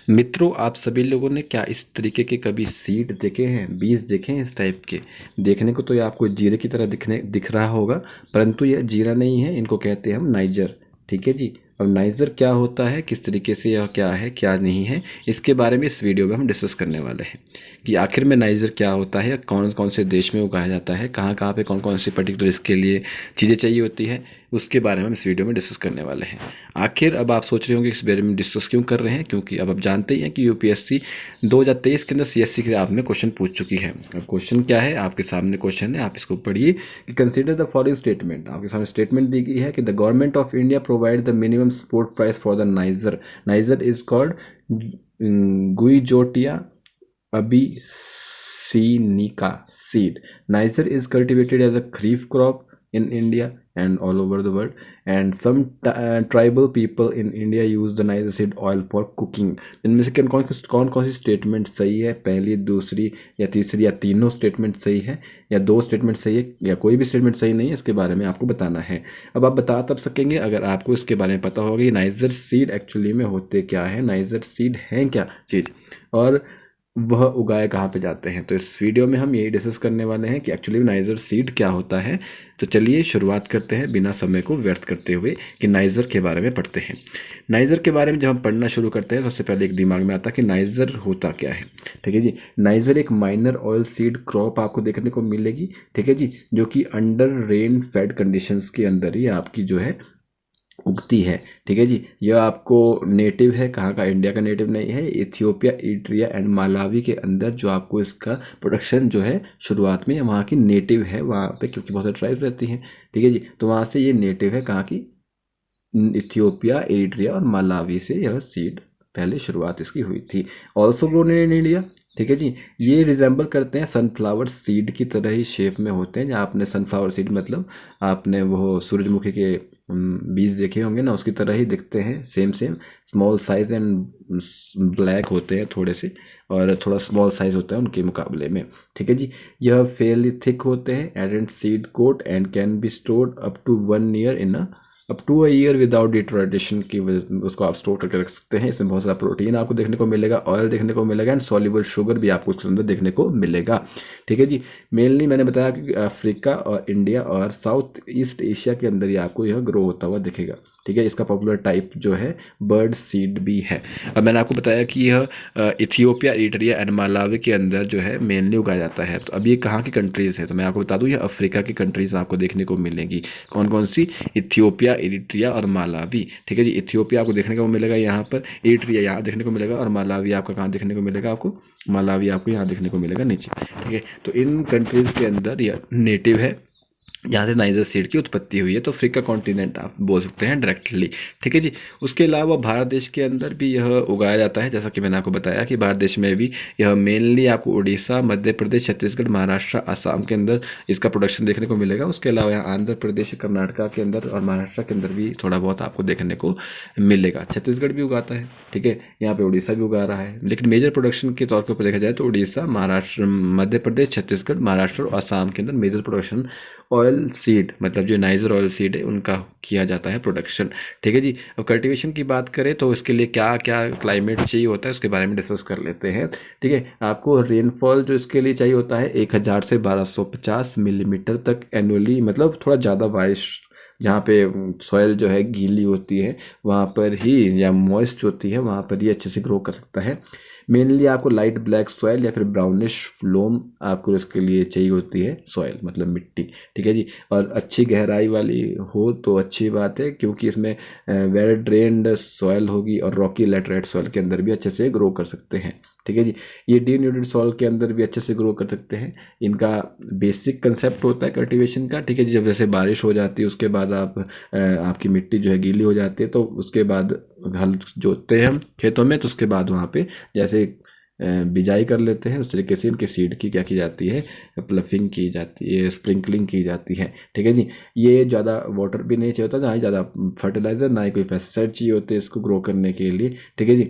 मित्रों, आप सभी लोगों ने क्या इस तरीके के कभी सीड देखे हैं, बीज देखे हैं इस टाइप के? देखने को तो ये आपको जीरे की तरह दिख रहा होगा, परंतु यह जीरा नहीं है, इनको कहते हैं हम नाइजर। ठीक है जी। अब नाइजर क्या होता है, किस तरीके से यह क्या है क्या नहीं है, इसके बारे में इस वीडियो में हम डिस्कस करने वाले हैं कि आखिर में नाइजर क्या होता है, कौन कौन से देश में उगाया जाता है, कहाँ कहाँ पे कौन कौन सी पर्टिकुलर इसके लिए चीज़ें चाहिए होती है, उसके बारे में हम इस वीडियो में डिस्कस करने वाले हैं। आखिर अब आप सोच रहे होंगे इस बारे में डिस्कस क्यों कर रहे हैं, क्योंकि अब आप जानते ही हैं कि यूपीएससी 2023 के अंदर सीएससी के आपने क्वेश्चन पूछ चुकी है। अब क्वेश्चन क्या है, आपके सामने क्वेश्चन है, आप इसको पढ़िए कि कंसीडर द फॉलोइंग स्टेटमेंट। आपके सामने स्टेटमेंट दी गई है कि the government of India provide the minimum support price for the niger. Niger is called Guizotia abyssinica seed. Niger is cultivated as a kharif crop in India and all over the world, and some tribal people in India use the Niger seed oil for cooking. इनमें से कौन कौन सी statement सही है, पहली, दूसरी या तीसरी या तीनों स्टेटमेंट सही है या दो स्टेटमेंट सही है या कोई भी स्टेटमेंट सही नहीं है, इसके बारे में आपको बताना है। अब आप बता तब सकेंगे अगर आपको इसके बारे में पता होगा कि नाइजर सीड एक्चुअली में होते क्या है, नाइजर सीड है क्या चीज़ और वह उगाए कहाँ पे जाते हैं। तो इस वीडियो में हम यही डिस्कस करने वाले हैं कि एक्चुअली नाइजर सीड क्या होता है। तो चलिए शुरुआत करते हैं बिना समय को व्यर्थ करते हुए कि नाइजर के बारे में पढ़ते हैं। नाइजर के बारे में जब हम पढ़ना शुरू करते हैं सबसे पहले एक दिमाग में आता है कि नाइजर होता क्या है। ठीक है जी। नाइजर एक माइनर ऑयल सीड क्रॉप आपको देखने को मिलेगी। ठीक है जी। जो कि अंडर रेन फेड कंडीशंस के अंदर ही आपकी जो है उगती है। ठीक है जी। यह आपको नेटिव है, कहाँ का, इंडिया का नेटिव नहीं है, इथियोपिया, इरिट्रिया एंड मालावी के अंदर जो आपको इसका प्रोडक्शन जो है शुरुआत में वहाँ की नेटिव है वहाँ पे, क्योंकि बहुत सारी ट्राइब्स रहती हैं। ठीक है जी। तो वहाँ से ये नेटिव है, कहाँ की, इथियोपिया, इरिट्रिया और मालावी से यह सीड पहले शुरुआत इसकी हुई थी। Also grown in India. ठीक है जी। ये रिजेंबल करते हैं सनफ्लावर सीड की तरह ही शेप में होते हैं। जहाँ आपने सनफ्लावर सीड मतलब आपने वो सूरजमुखी के बीज देखे होंगे ना, उसकी तरह ही दिखते हैं, same small size and black होते हैं थोड़े से, और थोड़ा स्मॉल साइज होता है उनके मुकाबले में। ठीक है जी। यह फेयरली थिक होते हैं, adherent seed coat and can be stored up to a year without deterioration की उसको आप स्टोर करके रख सकते हैं। इसमें बहुत सारा प्रोटीन आपको देखने को मिलेगा, ऑयल देखने को मिलेगा एंड सॉल्युबल शुगर भी आपको इसके अंदर देखने को मिलेगा। ठीक है जी। मेनली मैंने बताया कि अफ्रीका और इंडिया और साउथ ईस्ट एशिया के अंदर ही आपको यह ग्रो होता हुआ दिखेगा। ठीक है। इसका पॉपुलर टाइप जो है बर्ड सीड भी है। अब मैंने आपको बताया कि यह इथियोपिया, इरिट्रिया एंड मालावी के अंदर जो है मेनली उगाया जाता है। तो अब ये कहाँ की कंट्रीज़ है, तो मैं आपको बता दूँ, ये अफ्रीका की कंट्रीज़ आपको देखने को मिलेंगी। कौन कौन सी? इथियोपिया, इरिट्रिया और मालावी। ठीक है जी। इथियोपिया आपको देखने को मिलेगा यहाँ पर, इरिट्रिया यहाँ देखने को मिलेगा और मालावी आपका कहाँ देखने को मिलेगा, आपको मालावी आपको यहाँ देखने को मिलेगा नीचे। ठीक है। तो इन कंट्रीज़ के अंदर यह नेटिव है, जहाँ से नाइजर सीड की उत्पत्ति हुई है। तो अफ्रीका कॉन्टिनेंट आप बोल सकते हैं डायरेक्टली। ठीक है जी। उसके अलावा भारत देश के अंदर भी यह उगाया जाता है, जैसा कि मैंने आपको बताया कि भारत देश में भी यह मेनली आपको उड़ीसा, मध्य प्रदेश, छत्तीसगढ़, महाराष्ट्र, असम के अंदर इसका प्रोडक्शन देखने को मिलेगा। उसके अलावा यहाँ आंध्र प्रदेश, कर्नाटका के अंदर और महाराष्ट्र के अंदर भी थोड़ा बहुत आपको देखने को मिलेगा। छत्तीसगढ़ भी उगाता है। ठीक है। यहाँ पे उड़ीसा भी उगा रहा है, लेकिन मेजर प्रोडक्शन के तौर पर देखा जाए तो उड़ीसा, महाराष्ट्र, मध्य प्रदेश, छत्तीसगढ़, महाराष्ट्र और असम के अंदर मेजर प्रोडक्शन ऑयल सीड मतलब जो नाइजर ऑयल सीड है उनका किया जाता है प्रोडक्शन। ठीक है जी। अब कल्टीवेशन की बात करें तो इसके लिए क्या क्या क्लाइमेट चाहिए होता है उसके बारे में डिस्कस कर लेते हैं। ठीक है। आपको रेनफॉल जो इसके लिए चाहिए होता है 1000 से 1250 मिलीमीटर तक एनुअली, मतलब थोड़ा ज़्यादा बारिश जहाँ पे सॉइल जो है गीली होती है वहाँ पर ही, या मॉइस्ट होती है वहाँ पर ही अच्छे से ग्रो कर सकता है। मेनली आपको लाइट ब्लैक सॉइल या फिर ब्राउनिश लोम आपको इसके लिए चाहिए होती है, सॉइल मतलब मिट्टी। ठीक है जी। और अच्छी गहराई वाली हो तो अच्छी बात है, क्योंकि इसमें वेल ड्रेन्ड सॉइल होगी और रॉकी लैटराइट सॉइल के अंदर भी अच्छे से ग्रो कर सकते हैं। ठीक है जी। ये डीन्यूट्रिएंट सॉइल के अंदर भी अच्छे से ग्रो कर सकते हैं। इनका बेसिक कंसेप्ट होता है कल्टीवेशन का। ठीक है जी। जब जैसे बारिश हो जाती है उसके बाद आपकी मिट्टी जो है गीली हो जाती है, तो उसके बाद हल जोतते हैं हम खेतों में, तो उसके बाद वहाँ पे जैसे बिजाई कर लेते हैं, उस तरीके से इनके सीड की क्या की जाती है, प्लफिंग की जाती है, स्प्रिंकलिंग की जाती है। ठीक है जी। ये ज़्यादा वाटर भी नहीं चाहिए होता, ना ही ज़्यादा फर्टिलाइज़र, ना ही कोई पेस्टिसाइड चाहिए होते हैं इसको ग्रो करने के लिए। ठीक है जी।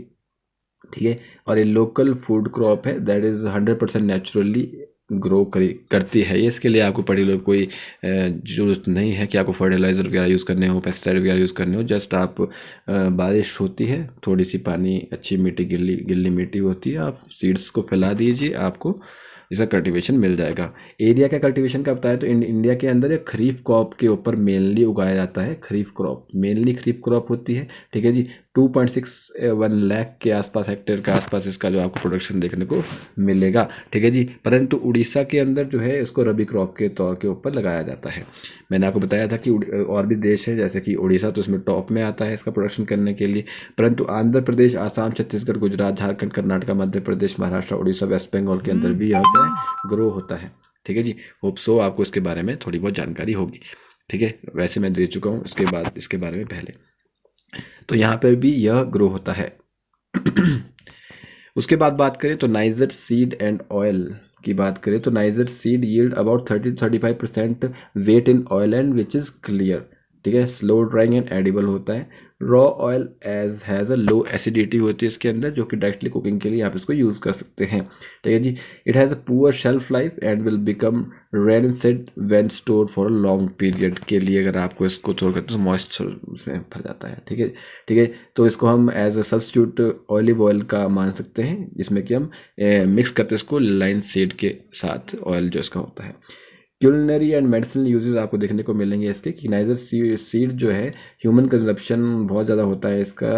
ठीक है। और ये लोकल फूड क्रॉप है, दैट इज़ 100% नेचुरली ग्रो करती है। ये इसके लिए आपको पर्टिकुलर कोई ज़रूरत नहीं है कि आपको फर्टिलाइज़र वगैरह यूज़ करने हो, पेस्टिसाइड वगैरह यूज़ करने हो। जस्ट आप बारिश होती है, थोड़ी सी पानी, अच्छी मिट्टी, गिल्ली मिट्टी होती है, आप सीड्स को फैला दीजिए, आपको इसका कल्टीवेशन मिल जाएगा। एरिया का कल्टीवेशन का बताया तो इंडिया के अंदर एक खरीफ क्रॉप के ऊपर मेनली उगाया जाता है। खरीफ क्रॉप मेनली खरीफ क्रॉप होती है, ठीक है जी। 2.61 लाख के आसपास, हेक्टेयर के आसपास इसका जो आपको प्रोडक्शन देखने को मिलेगा, ठीक है जी। परंतु उड़ीसा के अंदर जो है इसको रबी क्रॉप के तौर के ऊपर लगाया जाता है। मैंने आपको बताया था कि और भी देश है जैसे कि उड़ीसा, तो इसमें टॉप में आता है इसका प्रोडक्शन करने के लिए। परंतु आंध्र प्रदेश, आसाम, छत्तीसगढ़, गुजरात, झारखंड, कर्नाटक, मध्य प्रदेश, महाराष्ट्र, उड़ीसा, वेस्ट बंगाल के अंदर भी यह ग्रो होता है, ठीक है जी। होप सो आपको इसके बारे में थोड़ी बहुत जानकारी होगी, ठीक है। वैसे मैं दे चुका हूँ इसके बाद इसके बारे में पहले, तो यहाँ पर भी यह ग्रो होता है। उसके बाद बात करें तो नाइजर सीड एंड ऑयल की बात करें तो niger seed yield about 30-35% weight in oil and which is clear, ठीक है। स्लो ड्राइंग एंड एडिबल होता है। Raw oil as has a low acidity होती है इसके अंदर, जो कि डायरेक्टली कुकिंग के लिए आप इसको यूज़ कर सकते हैं, ठीक है जी। It has a poor shelf life and will become rancid when store for a long period के लिए अगर आपको इसको स्टोर करते हैं तो मॉइस्चर उसमें भर जाता है, ठीक है, ठीक है। तो इसको हम as a substitute olive oil का मान सकते हैं, जिसमें कि हम मिक्स करते हैं इसको लाइन सीड के साथ, ऑयल जो इसका होता है। क्यूलिनरी एंड मेडिसिनल यूजेस आपको देखने को मिलेंगे इसके, कि नाइजर सीड जो है ह्यूमन कंजप्शन बहुत ज़्यादा होता है इसका,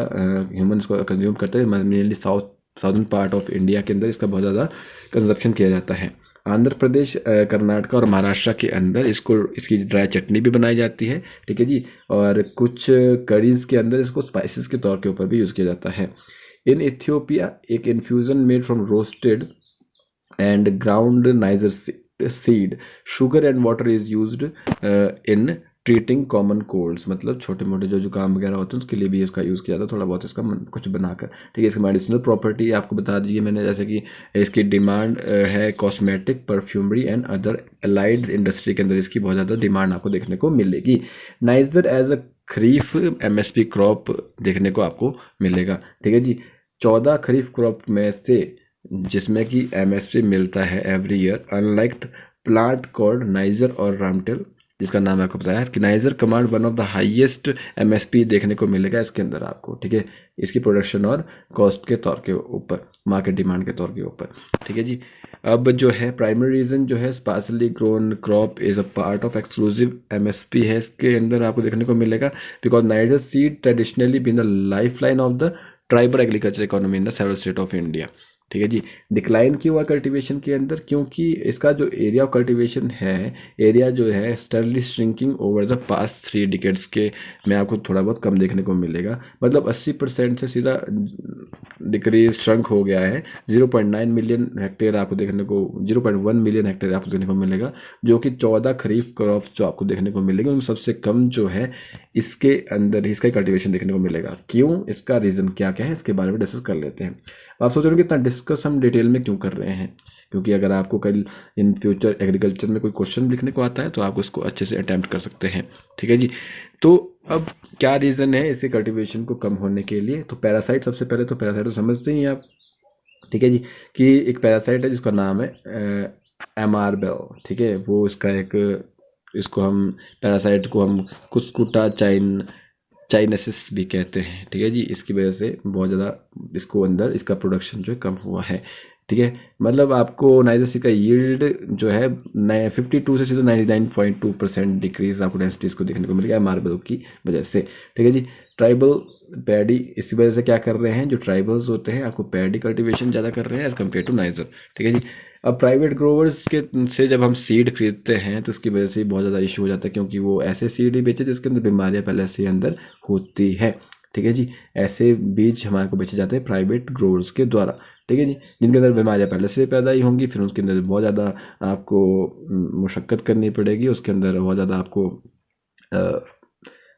ह्यूमन इसको कंज्यूम करते हैं mainly southern part of India के अंदर इसका बहुत ज़्यादा कंजप्शन किया जाता है। आंध्र प्रदेश, कर्नाटक और महाराष्ट्र के अंदर इसकी ड्राई चटनी भी बनाई जाती है, ठीक है जी। और कुछ करीज के अंदर इसको स्पाइसेस के तौर के ऊपर भी यूज़ किया जाता है। इन इथियोपिया एक infusion made from roasted and ground niger seed, sugar and water is used in treating common colds, मतलब छोटे मोटे जो जुकाम वगैरह होते हैं उसके लिए भी इसका यूज़ किया जाता है, थोड़ा बहुत इसका कुछ बनाकर, ठीक है। इसकी मेडिसिनल प्रॉपर्टी आपको बता दीजिए मैंने, जैसे कि इसकी डिमांड है cosmetic, perfumery and other allied industry के अंदर इसकी बहुत ज़्यादा डिमांड आपको देखने को मिलेगी। Niger as a kharif MSP crop देखने को आपको मिलेगा, ठीक है जी। 14 खरीफ क्रॉप में से जिसमें कि MSP मिलता है every year, unlike plant called niger और रामटेल, जिसका नाम आपको बताया है कि niger command one of the highest MSP देखने को मिलेगा इसके अंदर आपको, ठीक है, इसकी प्रोडक्शन और कॉस्ट के तौर के ऊपर, मार्केट डिमांड के तौर के ऊपर, ठीक है जी। अब जो है प्राइमरी रीजन जो है sparsely grown crop is a part of exclusive MSP है इसके अंदर आपको देखने को मिलेगा, because niger seed traditionally been the life line of the tribal agriculture economy in the several state of India, ठीक है जी। डिक्लाइन क्यों हुआ कल्टीवेशन के अंदर, क्योंकि इसका जो एरिया ऑफ कल्टीवेशन है, एरिया जो है स्टर्ली shrinking over the past 3 decades के में आपको थोड़ा बहुत कम देखने को मिलेगा, मतलब 80% से सीधा डिक्रीज श्रंक हो गया है। 0.9 मिलियन हेक्टेयर आपको देखने को 0.1 मिलियन हेक्टेयर आपको देखने को मिलेगा, जो कि 14 खरीफ क्रॉप्स जो आपको देखने को मिलेगी उनमें सबसे कम जो है इसके अंदर इसका कल्टीवेशन देखने को मिलेगा। क्यों, इसका रीज़न क्या क्या है इसके बारे में डिस्कस कर लेते हैं। आप सोच रहे हो कि इतना डिस्कस हम डिटेल में क्यों कर रहे हैं, क्योंकि अगर आपको कल इन फ्यूचर एग्रीकल्चर में कोई क्वेश्चन लिखने को आता है तो आप उसको अच्छे से अटैम्प्ट कर सकते हैं, ठीक है जी। तो अब क्या रीज़न है इसे कल्टीवेशन को कम होने के लिए, तो पैरासाइट, सबसे पहले तो पैरासाइट तो समझते ही हैं आप, ठीक है जी, कि एक पैरासाइट है जिसका नाम है एमारबेल, ठीक है। वो इसका एक, इसको हम पैरासाइट को हम कुस्कुटा चाइनेसिस भी कहते हैं, ठीक है जी। इसकी वजह से बहुत ज़्यादा इसको अंदर इसका प्रोडक्शन जो है कम हुआ है, ठीक है। मतलब आपको नाइजर सीड का यील्ड जो है 52 से सीधा 99.2% डिक्रीज आपको डेंसिटी इसको देखने को मिलेगा मार्बल की वजह से, ठीक है जी। ट्राइबल पैडी, इसी वजह से क्या कर रहे हैं, जो ट्राइबल्स होते हैं आपको पैडी कल्टीवेशन ज़्यादा कर रहे हैं एज कम्पेयर टू नाइजर, ठीक है जी। अब प्राइवेट ग्रोवर्स के से जब हम सीड खरीदते हैं तो उसकी वजह से बहुत ज़्यादा इशू हो जाता है, क्योंकि वो ऐसे सीड ही बेचे जिसके अंदर बीमारियाँ पहले से अंदर होती है, ठीक है जी। ऐसे बीज हमारे को बेचे जाते हैं प्राइवेट ग्रोवर्स के द्वारा, ठीक है जी, जिनके अंदर बीमारियाँ पहले से पैदा ही होंगी, फिर उसके अंदर बहुत ज़्यादा आपको मुशक्क़त करनी पड़ेगी, उसके अंदर बहुत ज़्यादा आपको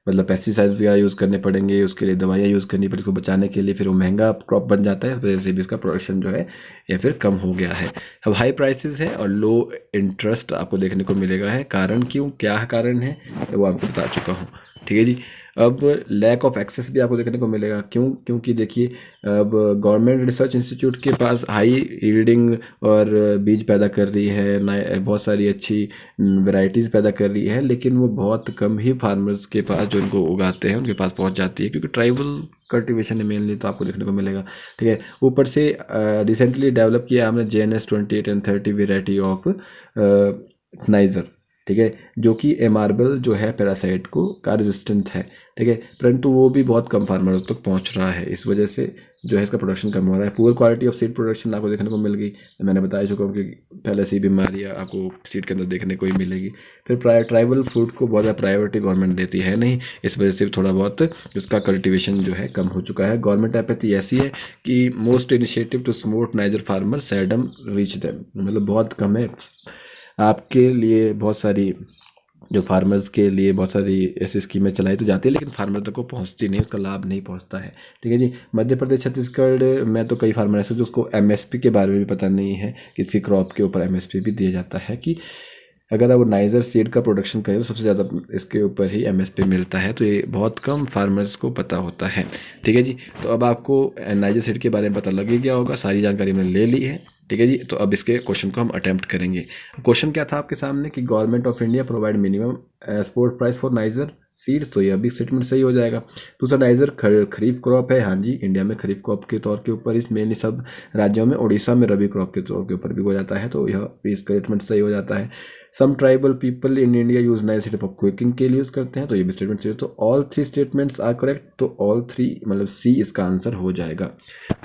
मतलब पेस्टिसाइड्स वगैरह यूज़ करने पड़ेंगे, उसके लिए दवाइयाँ यूज़ करनी पड़ेगी उसको बचाने के लिए, फिर वो महंगा क्रॉप बन जाता है, इस वजह से भी इसका प्रोडक्शन जो है या फिर कम हो गया है। अब हाई प्राइसेस है और लो इंटरेस्ट आपको देखने को मिलेगा है, कारण क्यों, क्या कारण है वो आपको बता चुका हूँ, ठीक है जी। अब लैक ऑफ एक्सेस भी आपको देखने को मिलेगा। क्यों? क्योंकि देखिए अब गवर्नमेंट रिसर्च इंस्टीट्यूट के पास हाई यील्डिंग और बीज पैदा कर रही है, बहुत सारी अच्छी वैरायटीज़ पैदा कर रही है, लेकिन वो बहुत कम ही फार्मर्स के पास जो इनको उगाते हैं उनके पास पहुंच जाती है, क्योंकि ट्राइबल कल्टिवेशन है मेनली, तो आपको देखने को मिलेगा। ठीक है, ऊपर से रिसेंटली डेवलप किया हमने JNS 28 and 30 variety of niger. ठीक है, जो कि एमार्बल जो है पैरासाइट को का रेजिस्टेंट है। ठीक है, परंतु वो भी बहुत कम फार्मर तक पहुंच रहा है, इस वजह से जो है इसका प्रोडक्शन कम हो रहा है। Poor quality of seed production आपको देखने को मिल गई, मैंने बता चुका हूँ कि पहले सी बीमारियाँ आपको सीड के अंदर देखने को ही मिलेगी। फिर ट्राइबल फूड को बहुत ज़्यादा प्रायोरिटी गवर्नमेंट देती है नहीं, इस वजह से थोड़ा बहुत इसका कल्टिवेशन जो है कम हो चुका है। गवर्नमेंट एपैथी ऐसी है कि most initiative to support niger farmer seldom reach them, मतलब बहुत कम है। आपके लिए बहुत सारी जो फार्मर्स के लिए बहुत सारी ऐसी स्कीमें चलाई तो जाती है, लेकिन फार्मर तक को पहुंचती नहीं, उसका लाभ नहीं पहुंचता है। ठीक है जी, मध्य प्रदेश छत्तीसगढ़ में तो कई फार्मर ऐसे जो उसको MSP के बारे में भी पता नहीं है, किसी क्रॉप के ऊपर MSP भी दिया जाता है कि अगर आप वो नाइजर सीड का प्रोडक्शन करें तो सबसे ज़्यादा इसके ऊपर ही MSP मिलता है, तो ये बहुत कम फार्मर्स को पता होता है। ठीक है जी, तो अब आपको नाइजर सीड के बारे में पता लग ही गया होगा, सारी जानकारी मैंने ले ली है। ठीक है जी, तो अब इसके क्वेश्चन को हम अटेम्प्ट करेंगे। क्वेश्चन क्या था आपके सामने कि government of India provide minimum export price for niger seeds, तो ये भी स्टेटमेंट सही हो जाएगा। दूसरा, नाइजर खरीफ क्रॉप है, हाँ जी, इंडिया में खरीफ क्रॉप के तौर के ऊपर इस मेनली सब राज्यों में, उड़ीसा में रबी क्रॉप के तौर के ऊपर भी हो जाता है, तो यह भी स्टेटमेंट सही हो जाता है। Some tribal people in India use niger seed for cooking के लिए यूज़ करते हैं, तो ये भी स्टेटमेंट सही है। तो ऑल 3 स्टेटमेंट्स आर करेक्ट, तो ऑल 3 मतलब C इसका आंसर हो जाएगा।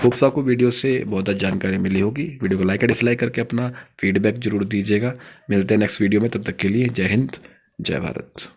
होप्स आपको वीडियो से बहुत अच्छी जानकारी मिली होगी। वीडियो को लाइक और डिसलाइक करके अपना फीडबैक जरूर दीजिएगा। मिलते हैं नेक्स्ट वीडियो में, तब तक के लिए जय हिंद, जय भारत।